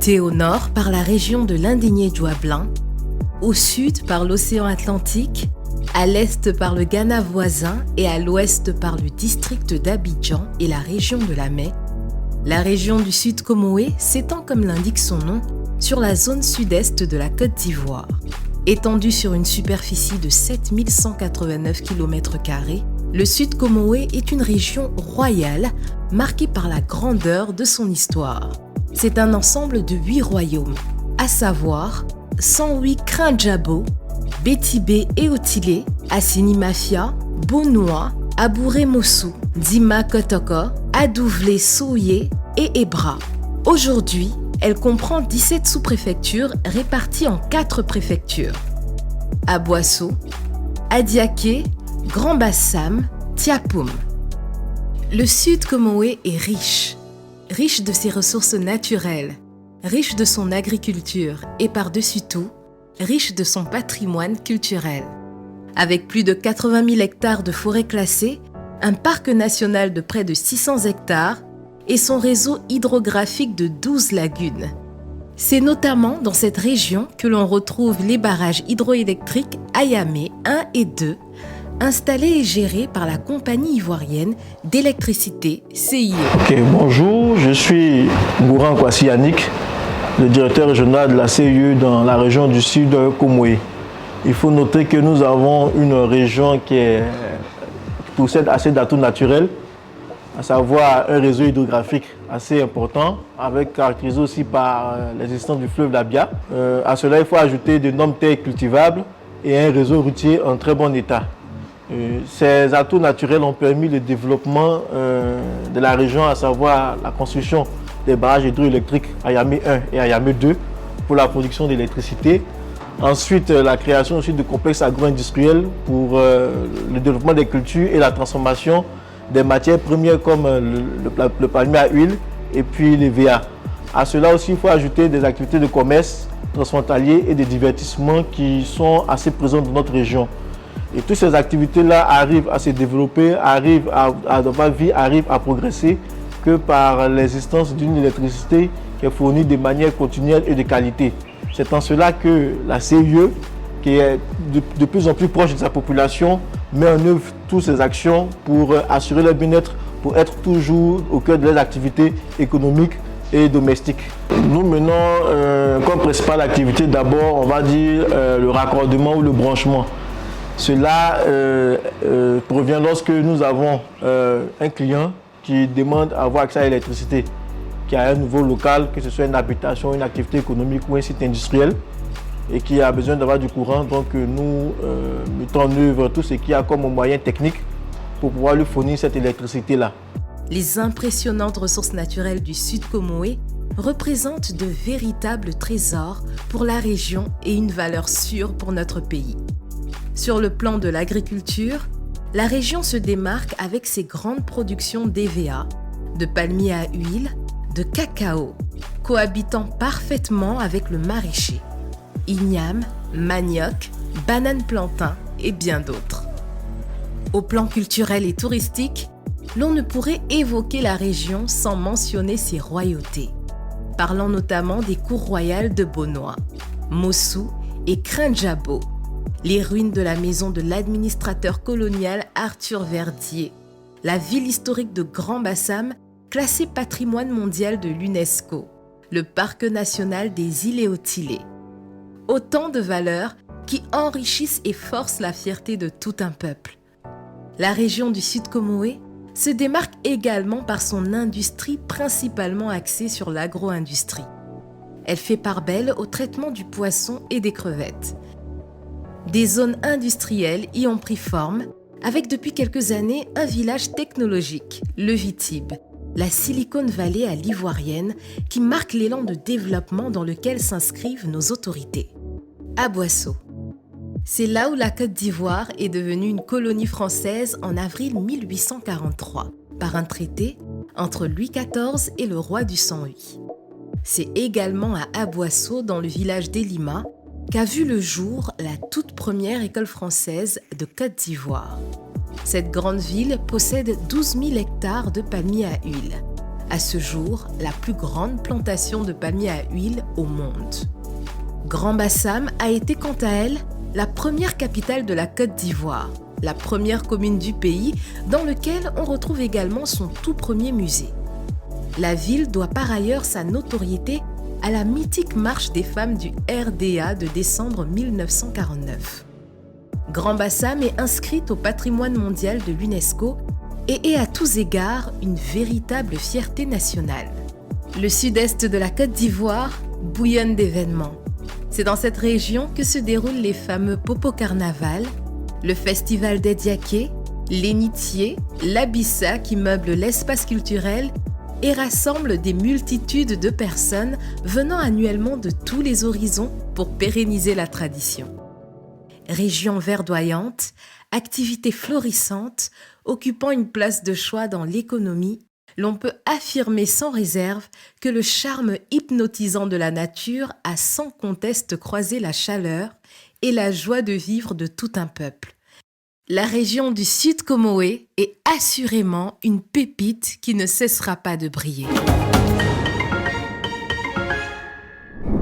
Côté au nord par la région de l'Indigné-Douablin, au sud par l'océan Atlantique, à l'est par le Ghana voisin et à l'ouest par le district d'Abidjan et la région de Lamay, la région du Sud Comoé s'étend comme l'indique son nom sur la zone sud-est de la Côte d'Ivoire. Étendue sur une superficie de 7189 km², le Sud Comoé est une région royale marquée par la grandeur de son histoire. C'est un ensemble de 8 royaumes, à savoir Sanwi Krinjabo, Bétibé et Otilé, Assini Mafia, Bonoa, Abouré Mossou, Dima Kotoko, Adouvlé Souye et Ebra. Aujourd'hui, elle comprend 17 sous-préfectures réparties en 4 préfectures. Aboasso, Adiaké, Grand Bassam, Tiapoum. Le Sud Comoé est riche de ses ressources naturelles, riche de son agriculture et par-dessus tout, riche de son patrimoine culturel. Avec plus de 80 000 hectares de forêts classées, un parc national de près de 600 hectares et son réseau hydrographique de 12 lagunes. C'est notamment dans cette région que l'on retrouve les barrages hydroélectriques Ayamé 1 et 2, installés et gérés par la compagnie ivoirienne d'électricité CIE. Bonjour, je suis Ngouran Kwasi Yannick, le directeur régional de la CIE dans la région du Sud Comoé. Il faut noter que nous avons une région qui possède assez d'atouts naturels, à savoir un réseau hydrographique assez important, caractérisé aussi par l'existence du fleuve Labia. À cela, il faut ajouter d'énormes terres cultivables et un réseau routier en très bon état. Ces atouts naturels ont permis le développement de la région, à savoir la construction des barrages hydroélectriques Ayamé 1 et Ayamé 2 pour la production d'électricité. Ensuite, la création aussi de complexes agro-industriels pour le développement des cultures et la transformation des matières premières comme le palmier à huile et puis les VA. À cela aussi, il faut ajouter des activités de commerce transfrontalier et de divertissement qui sont assez présentes dans notre région. Et toutes ces activités-là arrivent à se développer, arrivent à avoir vie, arrivent à progresser que par l'existence d'une électricité qui est fournie de manière continuelle et de qualité. C'est en cela que la CIE, qui est de plus en plus proche de sa population, met en œuvre toutes ces actions pour assurer leur bien-être, pour être toujours au cœur de leurs activités économiques et domestiques. Nous menons comme principale activité d'abord, on va dire, le raccordement ou le branchement. Cela provient lorsque nous avons un client qui demande à avoir accès à l'électricité, qui a un nouveau local, que ce soit une habitation, une activité économique ou un site industriel, et qui a besoin d'avoir du courant. Donc nous mettons en œuvre tout ce qu'il y a comme moyen technique pour pouvoir lui fournir cette électricité-là. Les impressionnantes ressources naturelles du Sud Comoé représentent de véritables trésors pour la région et une valeur sûre pour notre pays. Sur le plan de l'agriculture, la région se démarque avec ses grandes productions d'EVA, de palmiers à huile, de cacao, cohabitant parfaitement avec le maraîcher, igname, manioc, banane plantain et bien d'autres. Au plan culturel et touristique, l'on ne pourrait évoquer la région sans mentionner ses royautés, parlant notamment des cours royales de Bonoa, Mossou et Krinjabo, les ruines de la maison de l'administrateur colonial Arthur Verdier, la ville historique de Grand Bassam, classée patrimoine mondial de l'UNESCO, le parc national des îles et Otilé. Autant de valeurs qui enrichissent et forcent la fierté de tout un peuple. La région du Sud Comoé se démarque également par son industrie principalement axée sur l'agro-industrie. Elle fait part belle au traitement du poisson et des crevettes. Des zones industrielles y ont pris forme, avec depuis quelques années un village technologique, le Vitib, la Silicon Valley à l'ivoirienne, qui marque l'élan de développement dans lequel s'inscrivent nos autorités. Aboasso. C'est là où la Côte d'Ivoire est devenue une colonie française en avril 1843, par un traité entre Louis XIV et le roi du Sanwi. C'est également à Aboasso, dans le village d'Elima, qu'a vu le jour la toute première école française de Côte d'Ivoire. Cette grande ville possède 12 000 hectares de palmiers à huile, à ce jour la plus grande plantation de palmiers à huile au monde. Grand-Bassam a été quant à elle la première capitale de la Côte d'Ivoire, la première commune du pays dans lequel on retrouve également son tout premier musée. La ville doit par ailleurs sa notoriété à la mythique marche des femmes du RDA de décembre 1949. Grand-Bassam est inscrite au patrimoine mondial de l'UNESCO et est à tous égards une véritable fierté nationale. Le sud-est de la Côte d'Ivoire bouillonne d'événements. C'est dans cette région que se déroulent les fameux Popo Carnaval, le festival des Diaké, l'Énitier, l'Abissa qui meuble l'espace culturel et rassemble des multitudes de personnes venant annuellement de tous les horizons pour pérenniser la tradition. Région verdoyante, activité florissante, occupant une place de choix dans l'économie, l'on peut affirmer sans réserve que le charme hypnotisant de la nature a sans conteste croisé la chaleur et la joie de vivre de tout un peuple. La région du Sud Comoé est assurément une pépite qui ne cessera pas de briller.